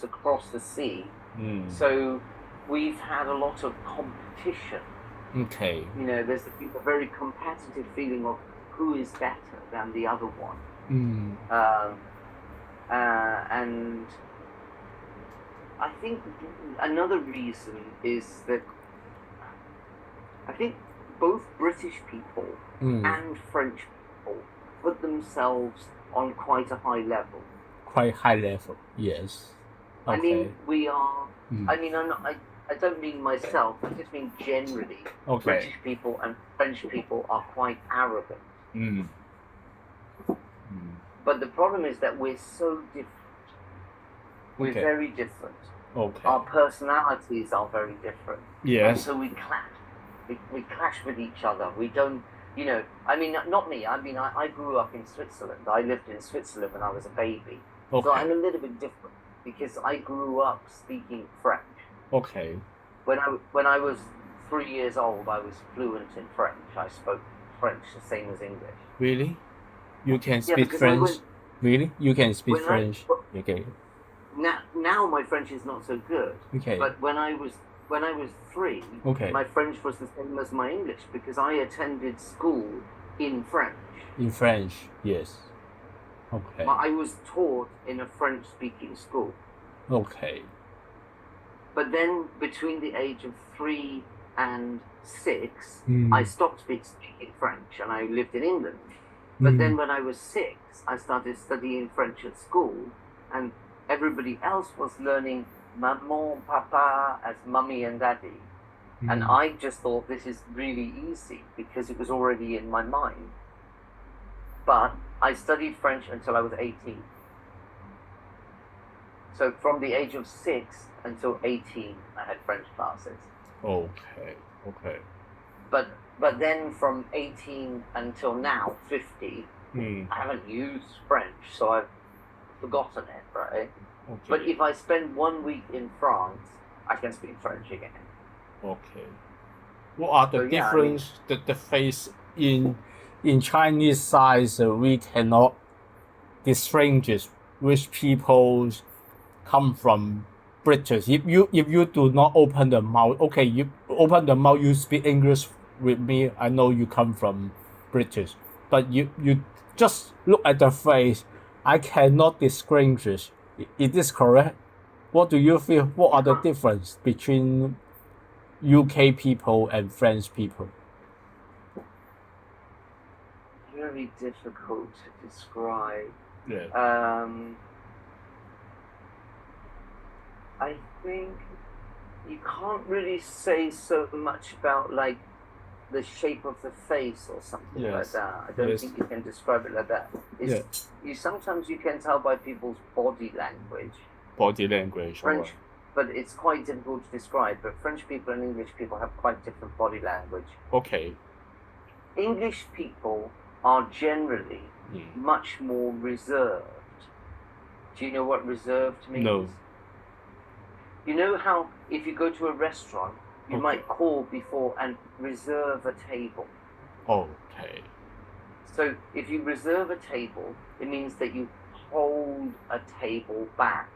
across the sea. So we've had a lot of competition. Okay. There's a very competitive feeling of who is better than the other one. And I think another reason is that I think both British people and French people put themselves on quite a high level. Quite high level, yes. Okay. I mean, we are. I mean, I don't mean myself. I just mean generally. Okay. British people and French people are quite arrogant. But the problem is that we're so different. We're very different. Okay. Our personalities are very different. Yes. And so we clash. We clash with each other. We don't. I mean, not me. I mean, I grew up in Switzerland. I lived in Switzerland when I was a baby. Okay. So I'm a little bit different because I grew up speaking French. Okay. When I was 3 years old, I was fluent in French. I spoke French the same as English. Really? You can speak French? Really? You can speak French? Okay. Now my French is not so good. Okay. But when I was 3, my French was the same as my English because I attended school in French. In French, yes. Okay. I was taught in a French-speaking school. Okay. But then between the age of 3 and 6, I stopped speaking French and I lived in England. But then when I was 6, I started studying French at school, and everybody else was learning maman, papa as mummy and daddy. And I just thought this is really easy because it was already in my mind. But I studied French until I was 18. So from the age of 6 until 18, I had French classes. Okay. But then from 18 until now, 50, I haven't used French, so I've forgotten it, right? Okay. But if I spend 1 week in France, I can speak French again. Okay. What are the difference? The face in Chinese side, we cannot distinguish which people come from British. If you do not open the mouth, okay, you open the mouth, you speak English with me, I know you come from British. But you just look at the face, I cannot distinguish. Is this correct? What do you feel? What are the difference between UK people and French people? Very difficult to describe. Yeah. I think you can't really say so much about like the shape of the face or something like that. I don't think you can describe it like that. Sometimes you can tell by people's body language. Body language. French, but it's quite difficult to describe. But French people and English people have quite different body language. Okay. English people are generally much more reserved. Do you know what reserved means? No. You know how if you go to a restaurant, you might call before and reserve a table. Okay. So if you reserve a table, it means that you hold a table back.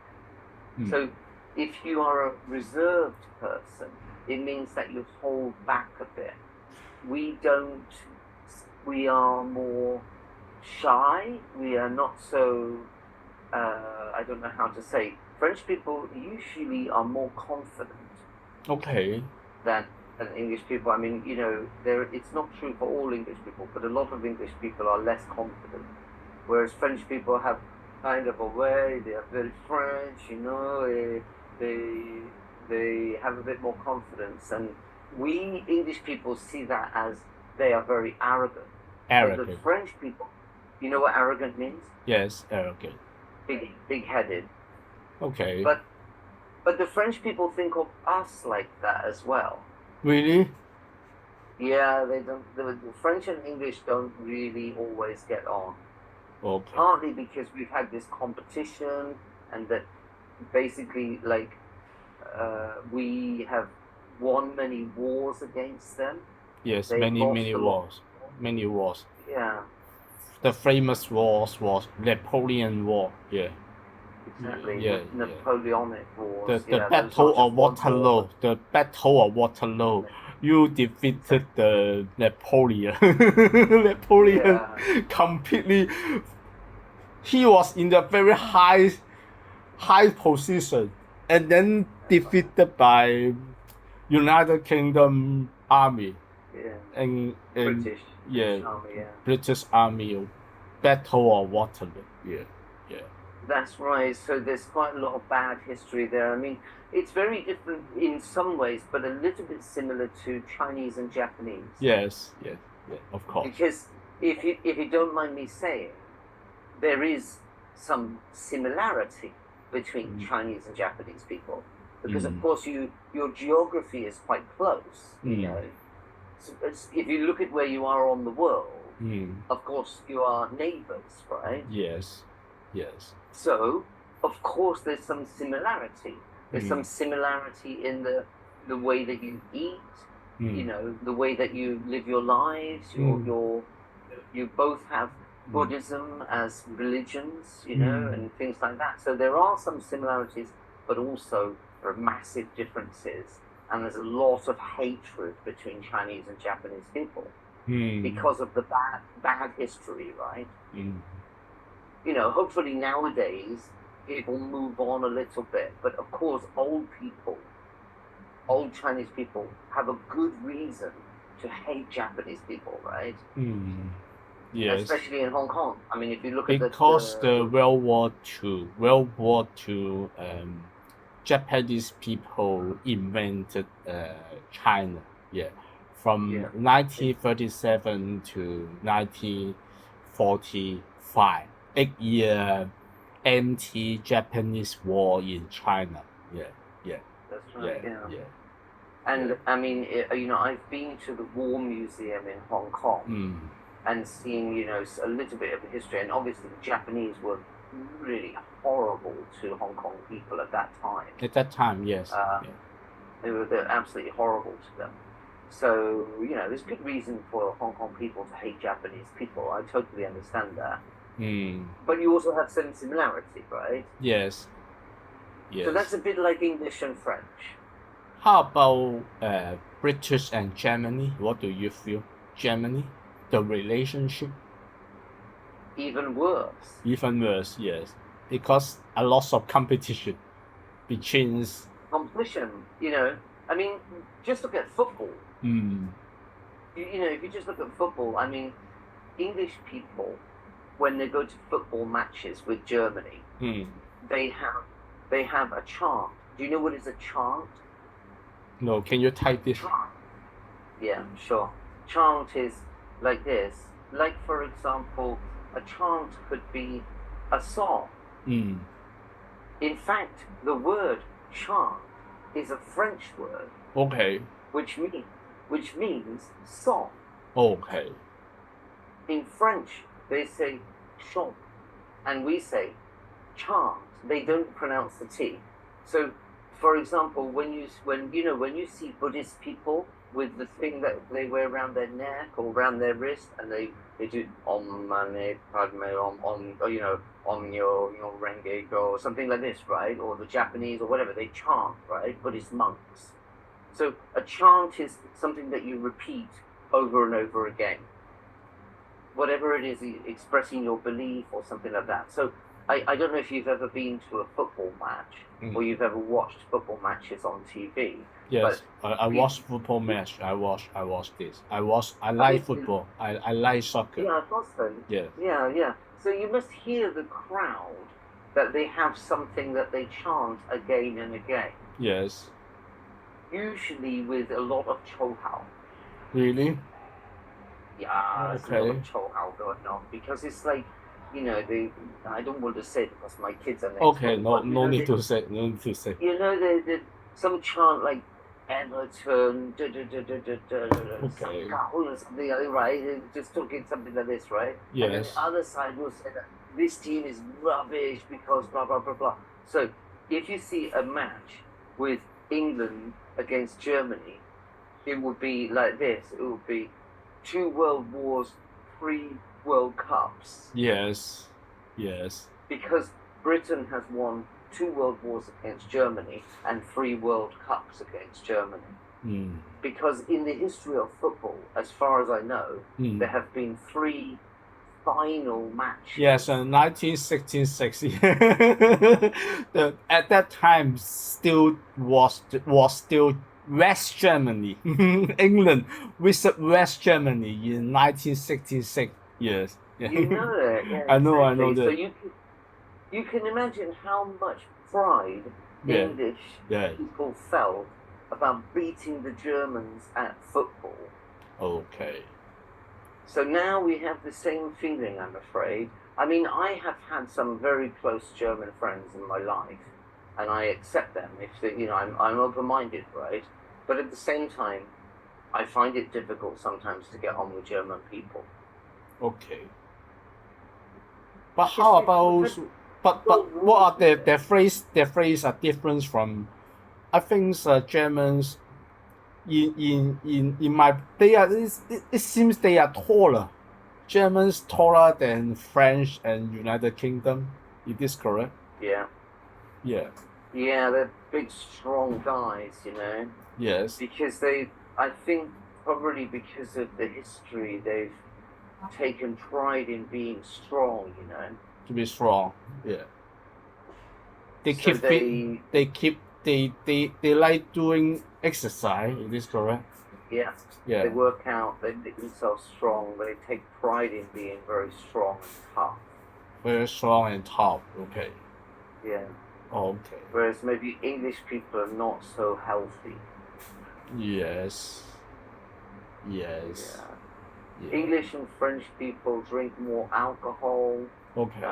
So if you are a reserved person, it means that you hold back a bit. We are more shy. We are not so, I don't know how to say. French people usually are more confident. Okay. Than English people. I mean, it's not true for all English people, but a lot of English people are less confident. Whereas French people have kind of a way, they are very French, they have a bit more confidence. And we English people see that as they are very arrogant. But the French people, you know what arrogant means? Yes, arrogant. Big-headed. Okay. But the French people think of us like that as well. Really? Yeah, they don't. The French and English don't really always get on. Okay. Partly because we've had this competition, and that basically, we have won many wars against them. Yes, many wars. Many wars. Yeah. The famous wars was Napoleon War. Yeah. exactly. Yeah, The Napoleonic Wars. the Yeah, those Battle not just of one war, Waterloo. but The Battle of Waterloo. You defeated exactly. the Napoleon. Napoleon Yeah, completely. He was in a very high position, and then that's right. defeated by United Kingdom army Yeah, and British yeah, Army. Yeah. British army. Battle of Waterloo. Yeah, yeah. That's right. So there's quite a lot of bad history there. I mean, it's very different in some ways, but a little bit similar to Chinese and Japanese. Yes, yes, yes, of course. Because if you don't mind me saying, there is some similarity between Chinese and Japanese people. Because of course your geography is quite close, you know. So if you look at where you are on the world, of course you are neighbors, right? Yes, yes. So, of course, there's some similarity. There's some similarity in the way that you eat, you know, the way that you live your lives. You both have Buddhism as religions, you know, and things like that. So there are some similarities, but also there are massive differences, and there's a lot of hatred between Chinese and Japanese people because of the bad history, right? You know, hopefully nowadays people move on a little bit, but of course, old Chinese people have a good reason to hate Japanese people, right? Yes. Especially in Hong Kong. I mean, if you look at Because the World War II, Japanese people invented China. Yeah, from 1937 to 1945, 8 year anti-Japanese war in China. Yeah, yeah, that's right, yeah, yeah. yeah. And I mean, you know, I've been to the War Museum in Hong Kong and seen, you know, a little bit of the history. And obviously, the Japanese were really horrible to Hong Kong people at that time. At that time, yes. They're absolutely horrible to them. So, you know, there's good reason for Hong Kong people to hate Japanese people. I totally understand that. But you also have some similarity, right? Yes. Yes. So that's a bit like English and French. How about British and Germany? What do you feel? Germany, the relationship? Even worse. Even worse, yes. Because a lot of competition between... Competition, you know. I mean, just look at football. You know, if you just look at football, I mean, English people, when they go to football matches with Germany, they have a chant. Do you know what is a chant? No, can you type this? Chant. Yeah, sure. Chant is like this. Like, for example, a chant could be a song. In fact, the word chant is a French word. Okay. Which means song. Okay. In French, they say chant, and we say chant. They don't pronounce the T. So, for example, when you see Buddhist people with the thing that they wear around their neck or around their wrist, and they do Om Mani Padme Om, or, you know, Om Yo Renge Go, or something like this, right? Or the Japanese or whatever, they chant, right? Buddhist monks. So a chant is something that you repeat over and over again. Whatever it is, expressing your belief or something like that. So I don't know if you've ever been to a football match or you've ever watched football matches on TV. Yes, I watch football match. I watch this. I like football. I like soccer. Yeah, I thought so. Yeah. Yeah. So you must hear the crowd that they have something that they chant again and again. Yes. Usually with a lot of chohao. Really? Yeah, there's a lot of chohao going on because it's like, you know, I don't want to say it because my kids are next okay, door, no need to say. No need to say. You know, some chant like Everton, okay. or something like that, right? Just talking something like this, right? Yes. And then the other side will say that this team is rubbish because blah, blah, blah, blah. So if you see a match with England against Germany, it would be like this. It would be 2 World Wars, 3 World Cups. Yes. Yes. Because Britain has won 2 world wars against Germany and 3 World Cups against Germany. Because in the history of football, as far as I know, there have been 3 final matches. Yes, 1966. At that time, still was still West Germany, England visit West Germany in 1966. Yes, yeah. You know that, yeah. I know exactly. that. So you can imagine how much pride English people felt about beating the Germans at football. Okay. So now we have the same feeling, I'm afraid. I mean, I have had some very close German friends in my life, and I accept them. If they, I'm open-minded, right? But at the same time, I find it difficult sometimes to get on with German people. Okay. But how about? But what are their phrase are different from? I think Germans. In my it seems they are taller. Germans taller than French and United Kingdom. Is this correct? Yeah. Yeah. Yeah, they're big, strong guys, Yes. Because I think probably because of the history, they've taken pride in being strong, To be strong, yeah. They so keep fit. They like doing exercise. Is this correct? Yeah. Yeah. They work out. They make themselves strong. They take pride in being very strong and tough. Very strong and tough. Okay. Yeah. Okay. Whereas maybe English people are not so healthy. Yes. Yes. Yeah. Yeah. English and French people drink more alcohol. Okay.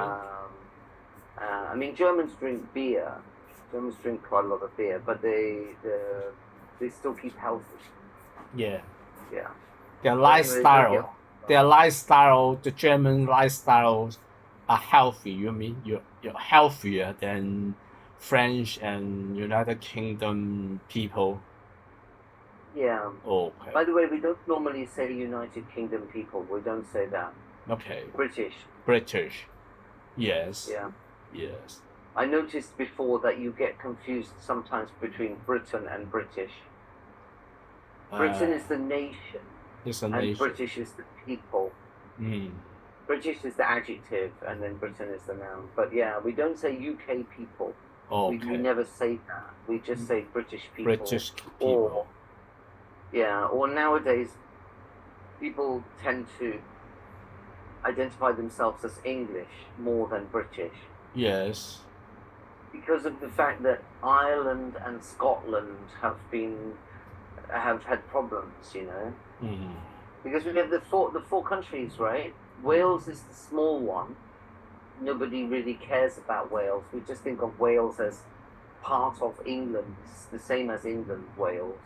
I mean, Germans drink beer. Germans drink quite a lot of beer, but they still keep healthy. Yeah. Yeah. Their lifestyle. The German lifestyles are healthy. You mean you're healthier than French and United Kingdom people? Yeah. Okay. By the way, we don't normally say United Kingdom people. We don't say that. Okay. British. Yes. Yeah. Yes. I noticed before that you get confused sometimes between Britain and British. Britain is the nation. It's a and nation. British is the people. British is the adjective, and then Britain is the noun. But yeah, we don't say UK people. Okay. We never say that. We just say British people. British people. Or nowadays, people tend to identify themselves as English more than British. Yes. Because of the fact that Ireland and Scotland have had problems, Because we have the four countries, right? Wales is the small one. Nobody really cares about Wales. We just think of Wales as part of England. It's the same as England, Wales.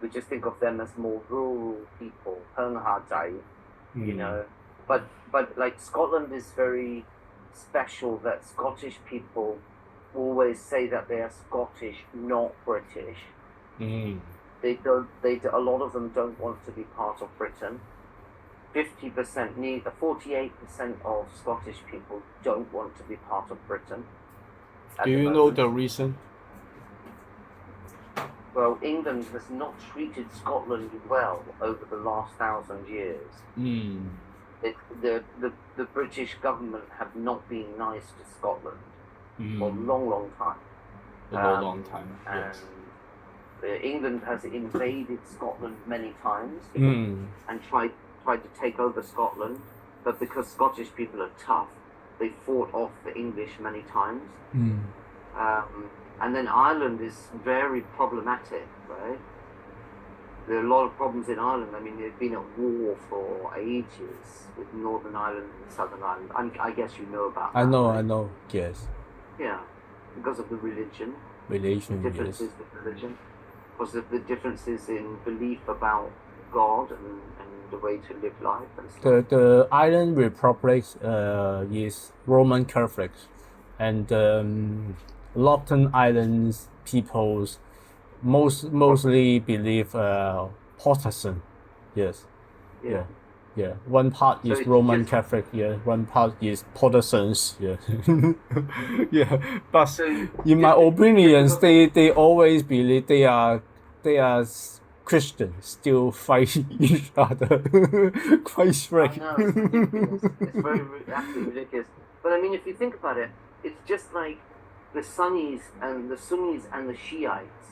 We just think of them as more rural people, But like Scotland is very special. That Scottish people always say that they are Scottish, not British. They don't. A lot of them don't want to be part of Britain. 48% of Scottish people don't want to be part of Britain. Do you know the reason? Well, England has not treated Scotland well over the last 1,000 years. The British government have not been nice to Scotland for a long time. Long time. Yes. England has invaded Scotland many times and tried to take over Scotland, but because Scottish people are tough, they fought off the English many times. And then Ireland is very problematic, right? There are a lot of problems in Ireland. I mean, they've been at war for ages with Northern Ireland and Southern Ireland. I guess you know about that. I know, yes. Yeah, because of the religion. Yes. Differences with religion. Because of the differences in belief about God and the way to live life and stuff. The Ireland Republic is Roman Catholic, and Northern Ireland peoples mostly believe Protestant. Yes. Yeah. Yeah, one part So is it's Roman just Catholic. Yeah, one part is Protestants. Yeah, yeah. But so in my different opinions, opinions. they always believe they are Christians still fighting each other. Quite I strange. know it's ridiculous. It's absolutely ridiculous. But I mean, if you think about it, it's just like the Sunnis and the Shiites.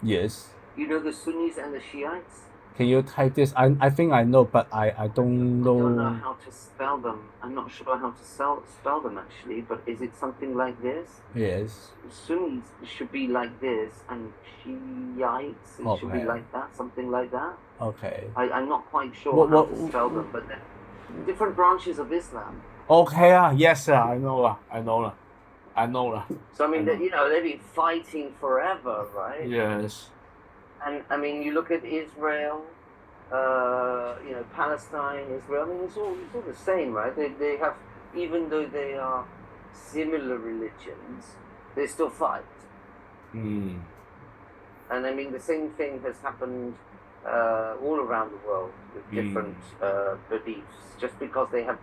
Yes. You know the Sunnis and the Shiites? Can you type this? I think I know, but I don't I don't know know. how to spell them. I'm not sure how to spell them actually, but is it something like this? Yes. Sunnis should be like this, and Shiites it should be Okay. like that, something like that. Okay. I'm not quite sure how What? to spell them, but they're different branches of Islam. Okay. Yes. I know. I know. I know. So I I mean, know. they've been fighting forever, right? Yes. And I mean, you look at Israel, Palestine, Israel. I mean, it's all the same, right? They have, even though they are similar religions, they still fight. Mm. And I mean, the same thing has happened all around the world with different beliefs. Just because they have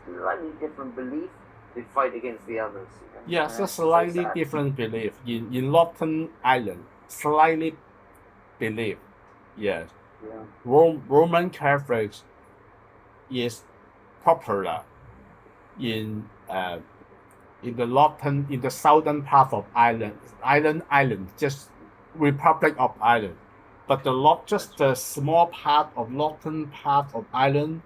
slightly different belief, they fight against the others. Yes, a So slightly sad. different belief in Northern Ireland. Slightly belief. Yes. Yeah. Roman Catholics is popular in in the southern part of Ireland, just Republic of Ireland, but just the small part of northern part of Ireland,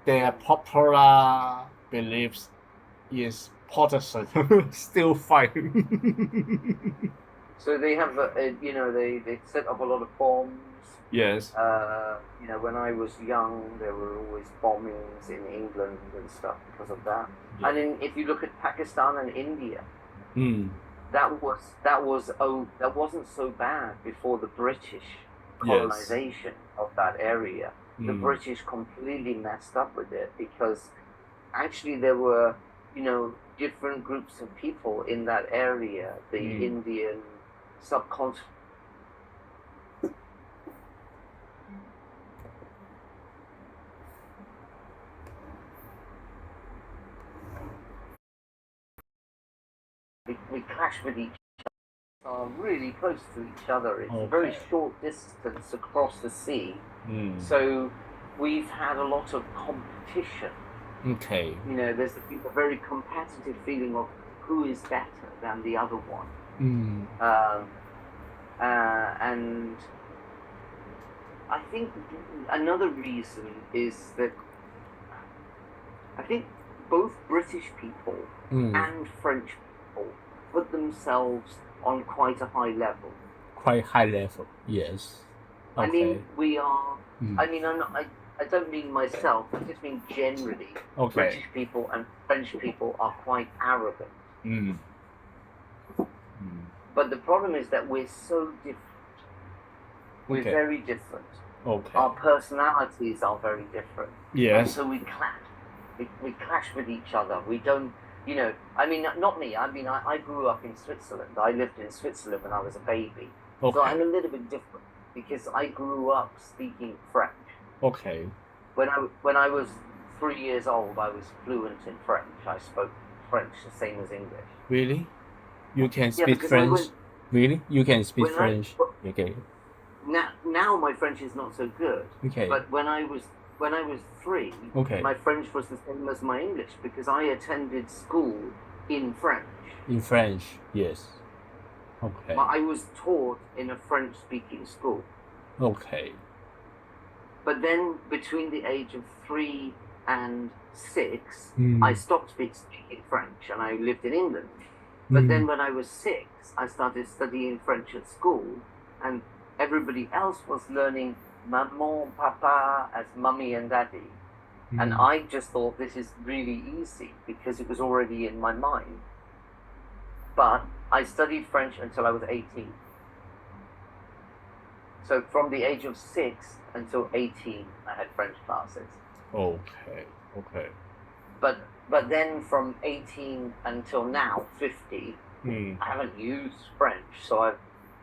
their popular beliefs is Protestant, still fighting. So they have, they set up a lot of bombs. Yes. When I was young, there were always bombings in England and stuff because of that. Yeah. And if you look at Pakistan and India, Mm. that wasn't so bad before the British colonization of that area. The British completely messed up with it because actually there were, different groups of people in that area, the Indian subcontinent. We clash with each other, are really close to each other. It's a very short distance across the sea. So we've had a lot of competition. Okay. There's a very competitive feeling of who is better than the other one. And I think another reason is that I think both British people and French people put themselves on quite a high level. Quite high level, yes. Okay. I mean, we are. I mean, I don't mean myself. I just mean generally. Okay. British people and French people are quite arrogant. But the problem is that we're so different. We're very different. Okay. Our personalities are very different. Yes. And so we clash. We clash with each other. We don't, I mean, not me. I mean, I grew up in Switzerland. I lived in Switzerland when I was a baby. Okay. So I'm a little bit different because I grew up speaking French. Okay. When I was 3 years old, I was fluent in French. I spoke French the same as English. Really? You can speak French? Really? You can speak French? Okay. Now my French is not so good. Okay. But when I was 3, my French was the same as my English because I attended school in French. In French, yes. Okay. But I was taught in a French-speaking school. Okay. But then between the age of 3 and 6, I stopped speaking French and I lived in England. But then when I was 6, I started studying French at school, and everybody else was learning maman, papa as mummy and daddy. And I just thought this is really easy because it was already in my mind. But I studied French until I was 18. So from the age of 6 until 18, I had French classes. Okay. Okay. But then from 18 until now, 50, I haven't used French. So